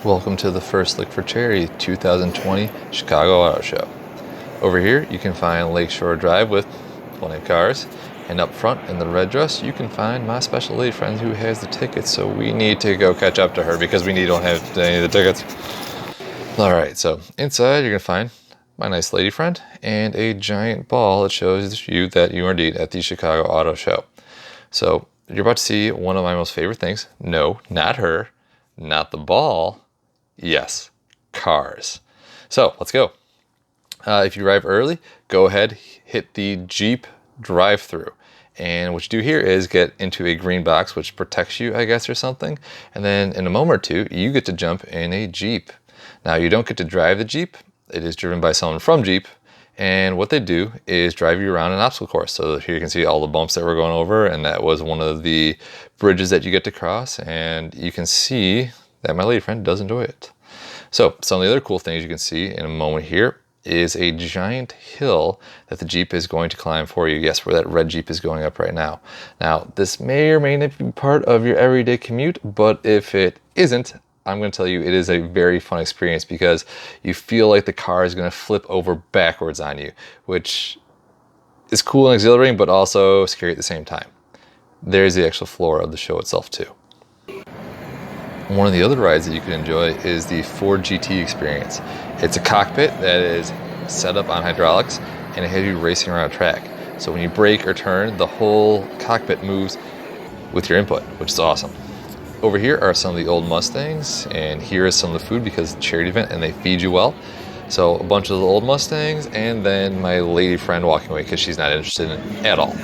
Welcome to the first look for charity 2020 Chicago Auto Show. Over here you can find Lakeshore Drive with plenty of cars, and up front in the red dress you can find my special lady friend who has the tickets, so we need to go catch up to her because we don't have any of the tickets. Alright, so inside you're going to find my nice lady friend and a giant ball that shows you that you are indeed at the Chicago Auto Show. So you're about to see one of my most favorite things. No, not her, not the ball. Yes, cars. So let's go. If you arrive early, go ahead, hit the Jeep drive-through. And what you do here is get into a green box, which protects you, I guess, or something. And then in a moment or two, you get to jump in a Jeep. Now, you don't get to drive the Jeep. It is driven by someone from Jeep. And what they do is drive you around an obstacle course. So here you can see all the bumps that we're going over. And that was one of the bridges that you get to cross. And you can see that my lady friend does enjoy it. So some of the other cool things you can see in a moment here is a giant hill that the Jeep is going to climb for you. Yes, where that red Jeep is going up right now. Now, this may or may not be part of your everyday commute, but if it isn't, I'm going to tell you it is a very fun experience because you feel like the car is going to flip over backwards on you, which is cool and exhilarating, but also scary at the same time. There's the actual floor of the show itself too. One of the other rides that you can enjoy is the Ford GT experience. It's a cockpit that is set up on hydraulics and it has you racing around a track. So when you brake or turn, the whole cockpit moves with your input, which is awesome. Over here are some of the old Mustangs, and here is some of the food because it's a charity event and they feed you well. So a bunch of the old Mustangs, and then my lady friend walking away because she's not interested in it at all.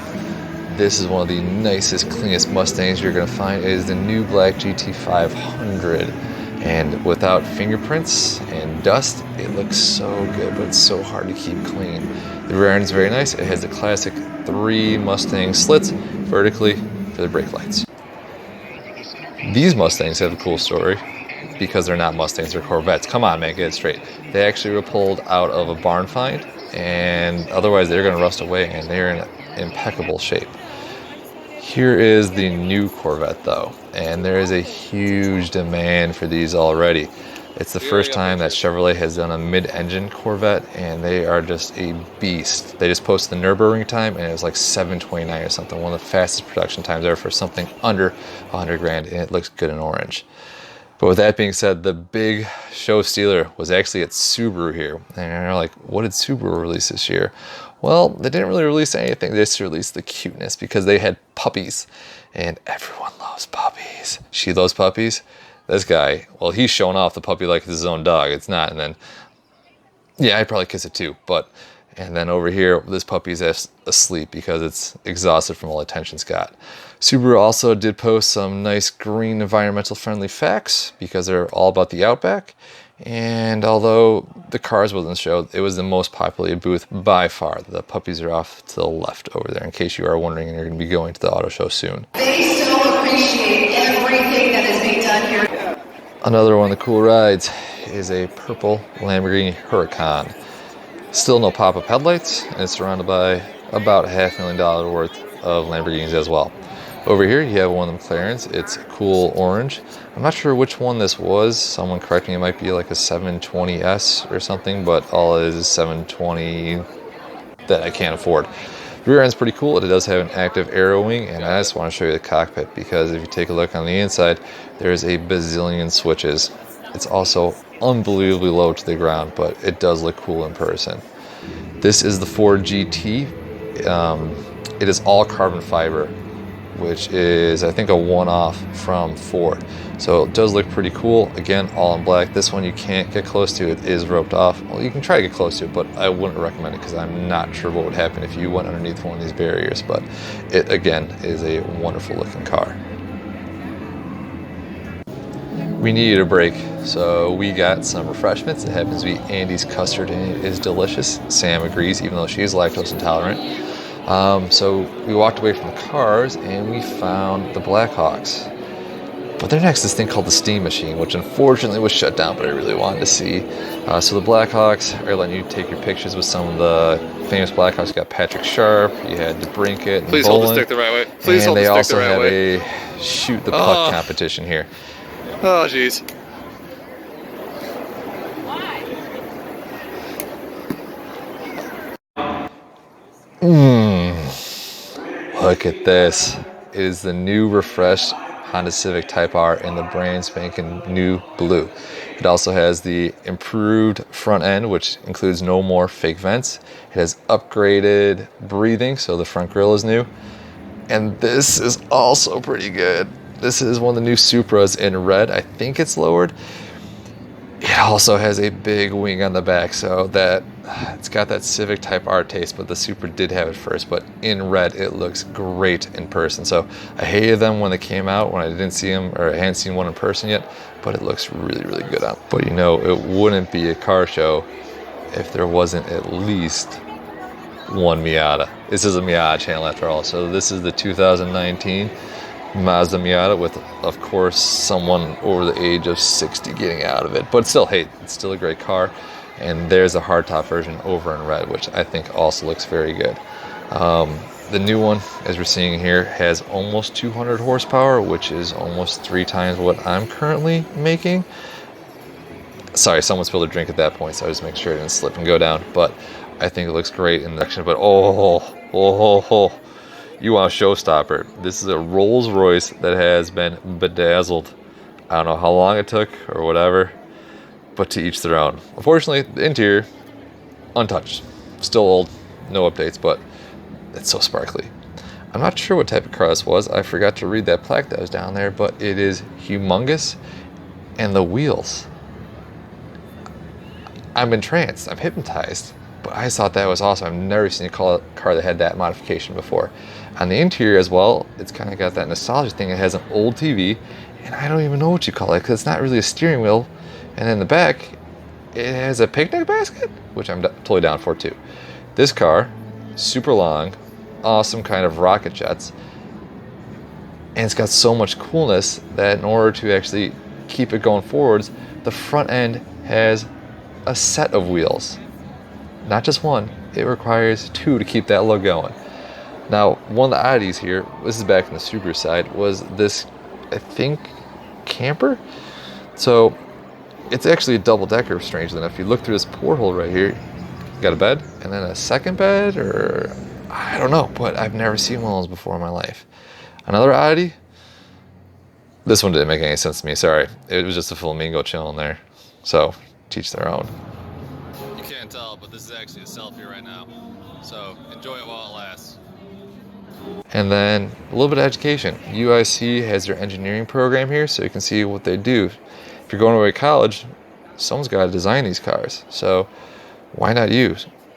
This is one of the nicest, cleanest Mustangs you're going to find. It is the new black GT 500. And without fingerprints and dust, it looks so good, but it's so hard to keep clean. The rear end is very nice. It has the classic 3 Mustang slits vertically for the brake lights. These Mustangs have a cool story because they're not Mustangs, they're Corvettes. Come on, man, get it straight. They actually were pulled out of a barn find, and otherwise they're going to rust away, and they're in impeccable shape. Here is the new Corvette though, and there is a huge demand for these already. It's the first time that Chevrolet has done a mid-engine Corvette, and they are just a beast. They just posted the Nürburgring time, and it was like 7:29 or something, one of the fastest production times ever for something under 100 grand, and it looks good in orange. But with that being said, the big show stealer was actually at Subaru here. And you're like, what did Subaru release this year? Well, they didn't really release anything. They just released the cuteness because they had puppies. And everyone loves puppies. She loves puppies. This guy, well, he's showing off the puppy like it's his own dog. It's not. And then, yeah, I'd probably kiss it too. And then over here, this puppy's asleep because it's exhausted from all the attention it's got. Subaru also did post some nice green environmental friendly facts because they're all about the Outback. And although the cars wasn't shown, it was the most populated booth by far. The puppies are off to the left over there in case you are wondering and you're going to be going to the auto show soon. They still appreciate everything that is being done here. Another one of the cool rides is a purple Lamborghini Huracan. Still no pop-up headlights, and it's surrounded by about $500,000 worth of Lamborghinis as well. Over here you have one of the McLarens. It's cool orange. I'm not sure which one this was. Someone correct me, it might be like a 720S or something, but all it is 720 that I can't afford. The rear end's pretty cool. It does have an active aero wing, and I just want to show you the cockpit because if you take a look on the inside, there's a bazillion switches. It's also unbelievably low to the ground, but it does look cool in person. This is the Ford GT. It is all carbon fiber, which is, I think, a one-off from Ford. So it does look pretty cool. Again, all in black. This one you can't get close to. It is roped off. Well, you can try to get close to it, but I wouldn't recommend it because I'm not sure what would happen if you went underneath one of these barriers. But it, again, is a wonderful looking car. We needed a break, so we got some refreshments. It happens to be Andy's custard, and it is delicious. Sam agrees, even though she's lactose intolerant. So we walked away from the cars, and we found the Blackhawks. But they're next to this thing called the Steam Machine, which unfortunately was shut down, but I really wanted to see. So the Blackhawks are letting you take your pictures with some of the famous Blackhawks. You got Patrick Sharp, you had DeBrincat, and Please Bolin, hold the stick the right way. Please and hold the they stick the right way. also have a shoot the puck competition here. Oh, jeez. look at this. It is the new refreshed Honda Civic Type-R in the brand spanking new blue. It also has the improved front end, which includes no more fake vents. It has upgraded breathing, so the front grille is new. And this is also pretty good. This is one of the new Supras in red. I think it's lowered. It also has a big wing on the back, so that it's got that Civic Type-R taste, but the Supra did have it first. But in red, it looks great in person. So I hated them when they came out, when I didn't see them, or I hadn't seen one in person yet, but it looks really, really good on. But you know, it wouldn't be a car show if there wasn't at least one Miata. This is a Miata channel after all. So this is the 2019 Mazda Miata with, of course, someone over the age of 60 getting out of it. But still, hey, it's still a great car. And there's a hardtop version over in red, which I think also looks very good. The new one, as we're seeing here, has almost 200 horsepower, which is almost 3 times what I'm currently making. Sorry, someone spilled a drink at that point, so I just make sure it didn't slip and go down. But I think it looks great in the action. But oh, you want a showstopper. This is a Rolls Royce that has been bedazzled. I don't know how long it took or whatever, but to each their own. Unfortunately, the interior, untouched. Still old, no updates, but it's so sparkly. I'm not sure what type of car this was. I forgot to read that plaque that was down there, but it is humongous. And the wheels, I'm entranced, I'm hypnotized. But I thought that was awesome. I've never seen a car that had that modification before. On the interior as well, it's kind of got that nostalgia thing. It has an old TV, and I don't even know what you call it, because it's not really a steering wheel. And in the back, it has a picnic basket, which I'm totally down for too. This car, super long, awesome kind of rocket jets. And it's got so much coolness that in order to actually keep it going forwards, the front end has a set of wheels. Not just one, it requires 2 to keep that look going. Now, one of the oddities here, this is back on the Supra side, was this, I think, camper? So, it's actually a double-decker, strangely enough. If you look through this porthole right here, you got a bed, and then a second bed, or I don't know, but I've never seen one of those before in my life. Another oddity, this one didn't make any sense to me, sorry. It was just a flamingo chilling there. So, teach their own. Tell, but this is actually a selfie right now, so enjoy it while it lasts. And then a little bit of education. UIC has their engineering program here, so you can see what they do. If you're going away to college, someone's got to design these cars, so why not you?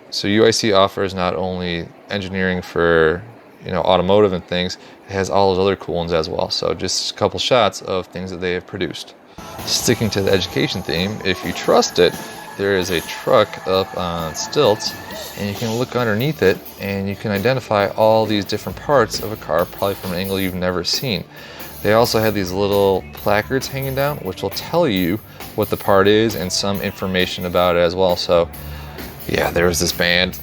So UIC offers not only engineering for, you know, automotive and things, it has all those other cool ones as well. So just a couple shots of things that they have produced. Sticking to the education theme, if you trust it, there is a truck up on stilts, and you can look underneath it and you can identify all these different parts of a car, probably from an angle you've never seen. They also have these little placards hanging down, which will tell you what the part is and some information about it as well. So yeah, there was this band,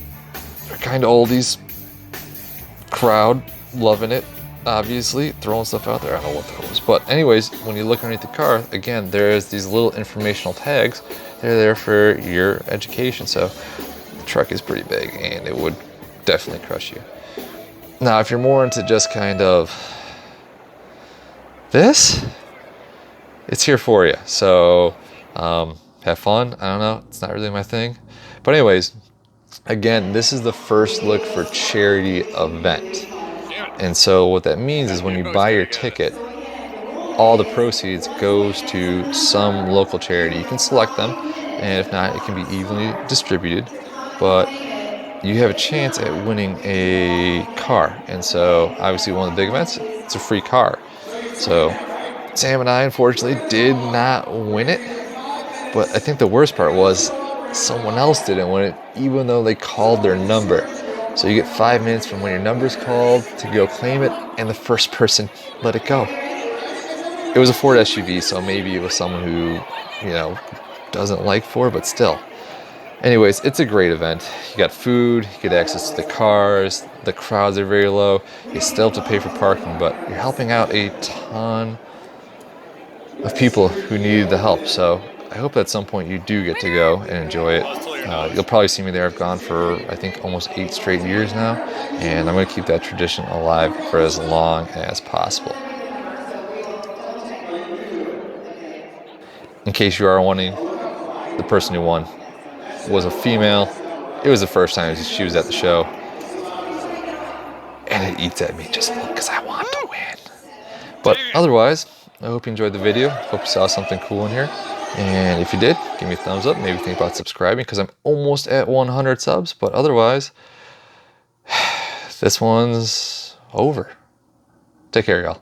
they're kind of oldies, crowd loving it, obviously throwing stuff out there. I don't know what that was, but anyways, when you look underneath the car, again, there's these little informational tags. They're there for your education. So the truck is pretty big and it would definitely crush you. Now, if you're more into just kind of this, it's here for you. So have fun. I don't know, it's not really my thing, but anyways, again, this is the first look for charity event. And so what that means is when you buy your ticket, all the proceeds goes to some local charity. You can select them, and if not, it can be evenly distributed, but you have a chance at winning a car. And so obviously one of the big events, it's a free car. So Sam and I unfortunately did not win it, but I think the worst part was someone else didn't win it, even though they called their number. So you get 5 minutes from when your number's called to go claim it, and the first person let it go. It was a Ford SUV, so maybe it was someone who, you know, doesn't like Ford, but still. Anyways, it's a great event. You got food, you get access to the cars, the crowds are very low. You still have to pay for parking, but you're helping out a ton of people who needed the help. So I hope at some point you do get to go and enjoy it. You'll probably see me there. I've gone for, I think, almost 8 straight years now, and I'm going to keep that tradition alive for as long as possible. In case you are wondering, the person who won was a female. It was the first time she was at the show, and it eats at me just because I want to win. But otherwise, I hope you enjoyed the video. Hope you saw something cool in here. And if you did, give me a thumbs up. Maybe think about subscribing because I'm almost at 100 subs. But otherwise, this one's over. Take care, y'all.